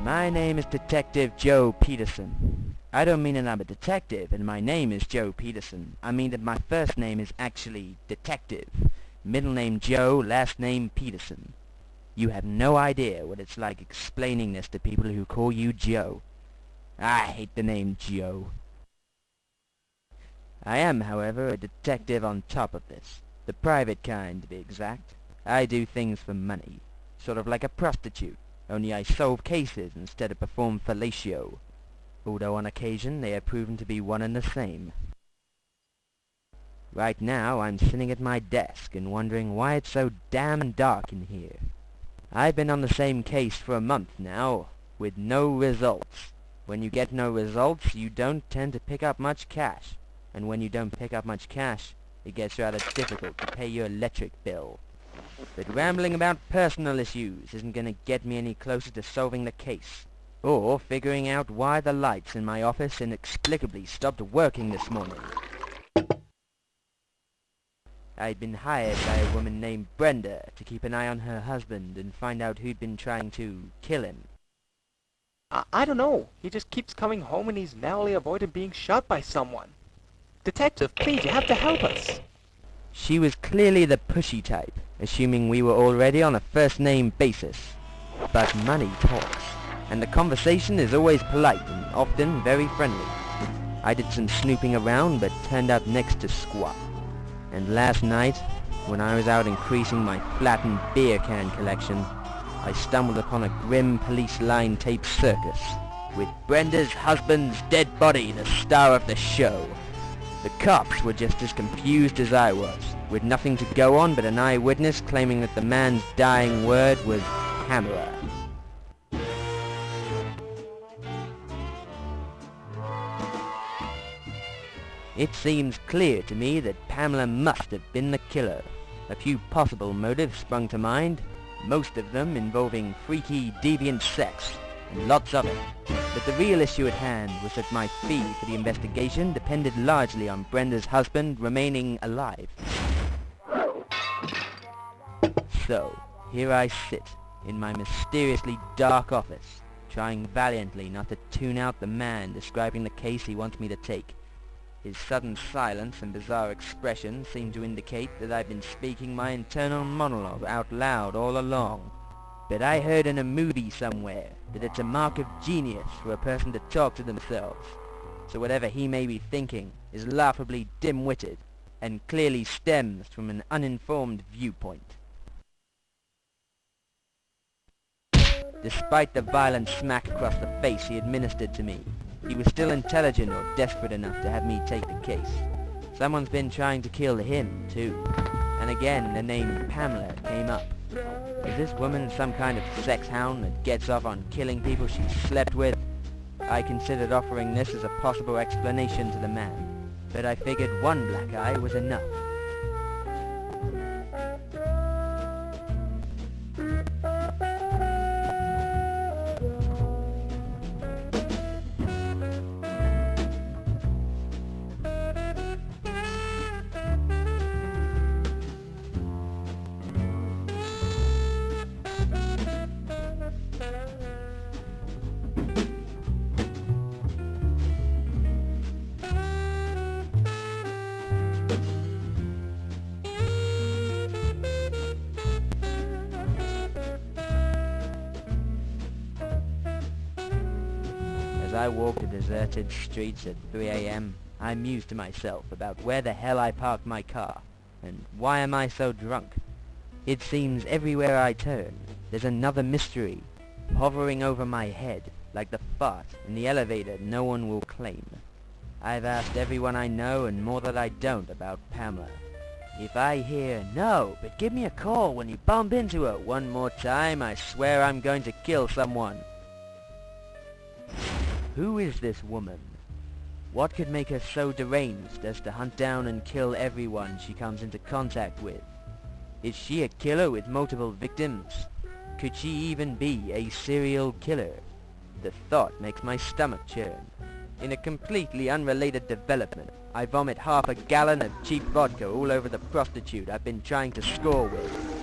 My name is Detective Joe Peterson. I don't mean that I'm a detective and my name is Joe Peterson. I mean that my first name is actually Detective. Middle name Joe, last name Peterson. You have no idea what it's like explaining this to people who call you Joe. I hate the name Joe. I am, however, a detective on top of this. The private kind, to be exact. I do things for money. Sort of like a prostitute, only I solve cases instead of perform fellatio. Although on occasion they have proven to be one and the same. Right now I'm sitting at my desk and wondering why it's so damn dark in here. I've been on the same case for a month now, with no results. When you get no results, you don't tend to pick up much cash. And when you don't pick up much cash, it gets rather difficult to pay your electric bill. But rambling about personal issues isn't going to get me any closer to solving the case, or figuring out why the lights in my office inexplicably stopped working this morning. I'd been hired by a woman named Brenda to keep an eye on her husband and find out who'd been trying to kill him. I don't know. He just keeps coming home and he's narrowly avoided being shot by someone. Detective, please, you have to help us. She was clearly the pushy type, assuming we were already on a first-name basis. But money talks, and the conversation is always polite and often very friendly. I did some snooping around, but turned up next to squat. And last night, when I was out increasing my flattened beer can collection, I stumbled upon a grim police line tape circus, with Brenda's husband's dead body the star of the show. The cops were just as confused as I was, with nothing to go on but an eyewitness claiming that the man's dying word was Pamela. It seems clear to me that Pamela must have been the killer. A few possible motives sprung to mind, most of them involving freaky, deviant sex, and lots of it. But the real issue at hand was that my fee for the investigation depended largely on Brenda's husband remaining alive. So, here I sit, in my mysteriously dark office, trying valiantly not to tune out the man describing the case he wants me to take. His sudden silence and bizarre expression seem to indicate that I've been speaking my internal monologue out loud all along. But I heard in a movie somewhere that it's a mark of genius for a person to talk to themselves. So whatever he may be thinking is laughably dim-witted and clearly stems from an uninformed viewpoint. Despite the violent smack across the face he administered to me, he was still intelligent or desperate enough to have me take the case. Someone's been trying to kill him, too. And again, the name Pamela came up. Is this woman some kind of sex hound that gets off on killing people she's slept with? I considered offering this as a possible explanation to the man, but I figured one black eye was enough. As I walked the deserted streets at 3 a.m., I mused to myself about where the hell I parked my car, and why am I so drunk? It seems everywhere I turn, there's another mystery, hovering over my head, like the fart in the elevator no one will claim. I've asked everyone I know and more that I don't about Pamela. If I hear, "No, but give me a call when you bump into her," one more time, I swear I'm going to kill someone. Who is this woman? What could make her so deranged as to hunt down and kill everyone she comes into contact with? Is she a killer with multiple victims? Could she even be a serial killer? The thought makes my stomach churn. In a completely unrelated development, I vomit half a gallon of cheap vodka all over the prostitute I've been trying to score with.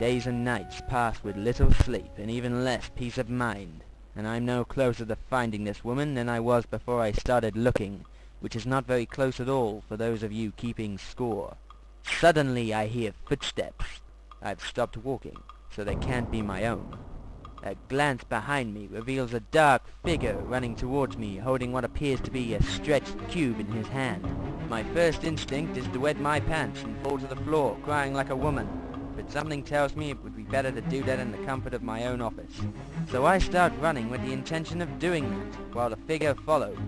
Days and nights pass with little sleep and even less peace of mind, and I'm no closer to finding this woman than I was before I started looking, which is not very close at all for those of you keeping score. Suddenly I hear footsteps. I've stopped walking, so they can't be my own. A glance behind me reveals a dark figure running towards me, holding what appears to be a stretched cube in his hand. My first instinct is to wet my pants and fall to the floor, crying like a woman, but something tells me it would be better to do that in the comfort of my own office. So I start running with the intention of doing that, while the figure follows.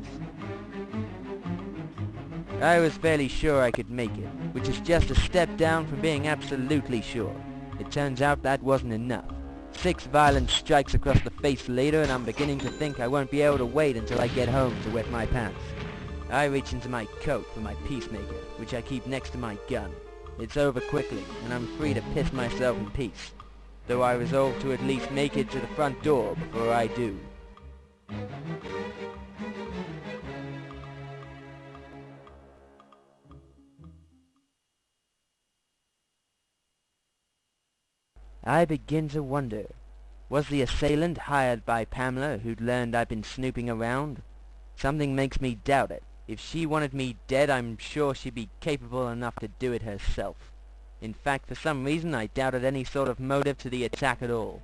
I was fairly sure I could make it, which is just a step down from being absolutely sure. It turns out that wasn't enough. 6 violent strikes across the face later, and I'm beginning to think I won't be able to wait until I get home to wet my pants. I reach into my coat for my peacemaker, which I keep next to my gun. It's over quickly, and I'm free to piss myself in peace, though I resolve to at least make it to the front door before I do. I begin to wonder, was the assailant hired by Pamela, who'd learned I'd been snooping around? Something makes me doubt it. If she wanted me dead, I'm sure she'd be capable enough to do it herself. In fact, for some reason, I doubted any sort of motive to the attack at all.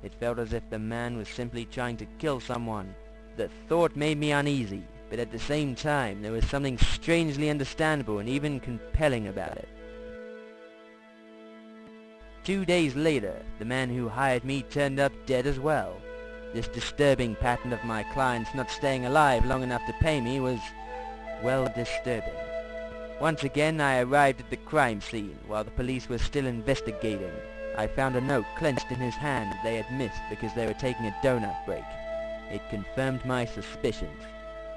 It felt as if the man was simply trying to kill someone. The thought made me uneasy, but at the same time, there was something strangely understandable and even compelling about it. 2 days later, the man who hired me turned up dead as well. This disturbing pattern of my clients not staying alive long enough to pay me was, well, disturbing. Once again, I arrived at the crime scene while the police were still investigating. I found a note clenched in his hand that they had missed because they were taking a donut break. It confirmed my suspicions.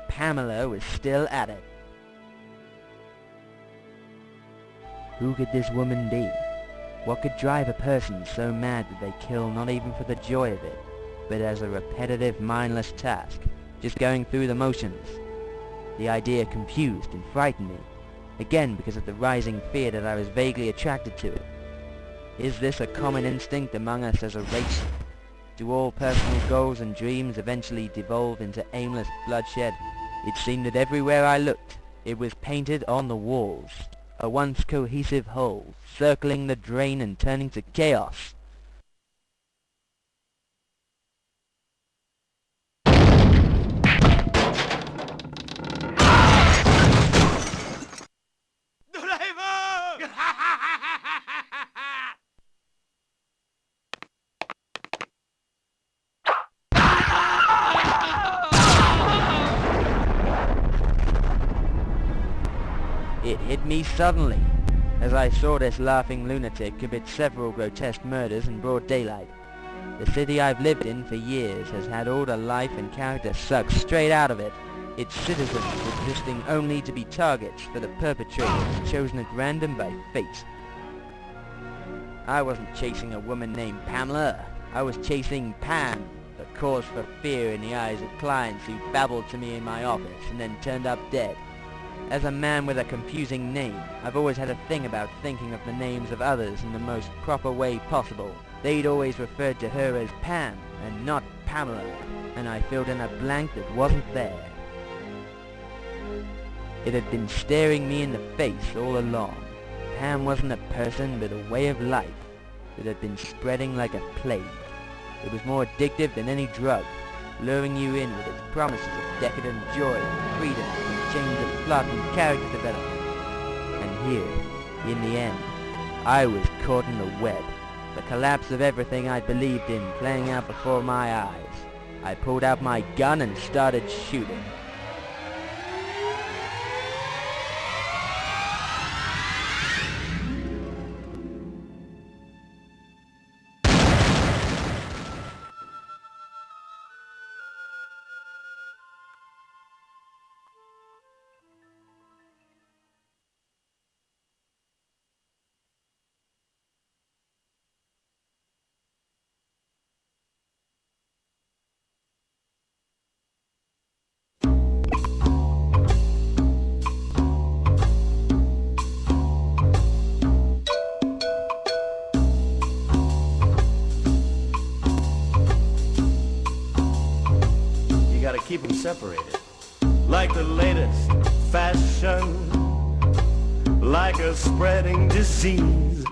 Pamela was still at it. Who could this woman be? What could drive a person so mad that they kill not even for the joy of it, but as a repetitive, mindless task, just going through the motions? The idea confused and frightened me, again because of the rising fear that I was vaguely attracted to it. Is this a common instinct among us as a race? Do all personal goals and dreams eventually devolve into aimless bloodshed? It seemed that everywhere I looked, it was painted on the walls. A once cohesive whole, circling the drain and turning to chaos. It hit me suddenly, as I saw this laughing lunatic commit several grotesque murders in broad daylight. The city I've lived in for years has had all the life and character sucked straight out of it, its citizens existing only to be targets for the perpetrators chosen at random by fate. I wasn't chasing a woman named Pamela. I was chasing Pam, the cause for fear in the eyes of clients who babbled to me in my office and then turned up dead. As a man with a confusing name, I've always had a thing about thinking of the names of others in the most proper way possible. They'd always referred to her as Pam, and not Pamela, and I filled in a blank that wasn't there. It had been staring me in the face all along. Pam wasn't a person, but a way of life that had been spreading like a plague. It was more addictive than any drug, luring you in with its promises of decadent joy and freedom and change of plot and character development. And here, in the end, I was caught in the web, the collapse of everything I believed in playing out before my eyes. I pulled out my gun and started shooting. keep them separated. Like the latest fashion, like a spreading disease.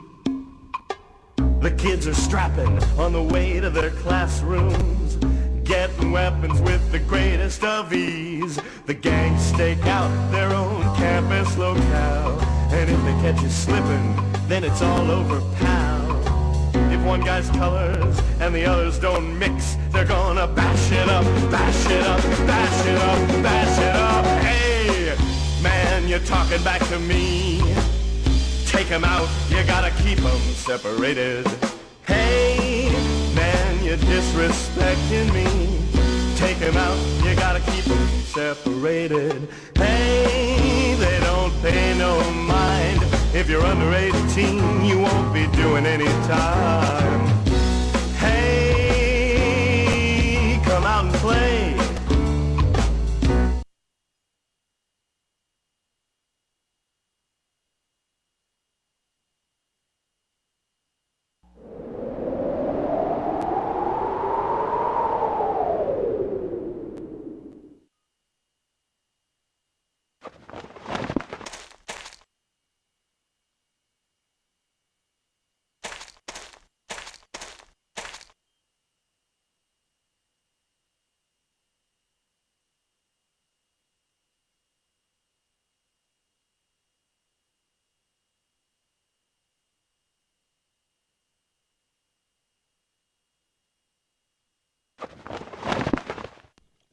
The kids are strapping on the way to their classrooms, getting weapons with the greatest of ease. The gangs stake out their own campus locale, and if they catch you slipping, then it's all over, pal. If one guy's colors and the others don't mix, they're gonna bash it up, bash it up, bash it up, bash it up. Hey, man, you're talking back to me. Take 'em out, you gotta keep 'em separated. Hey, man, you're disrespecting me. Take 'em out, you gotta keep 'em separated. Hey, they don't pay no mind. If you're under 18, you won't be doing any time. Hey, come out and play.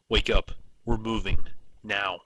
Wake up. We're moving. Now.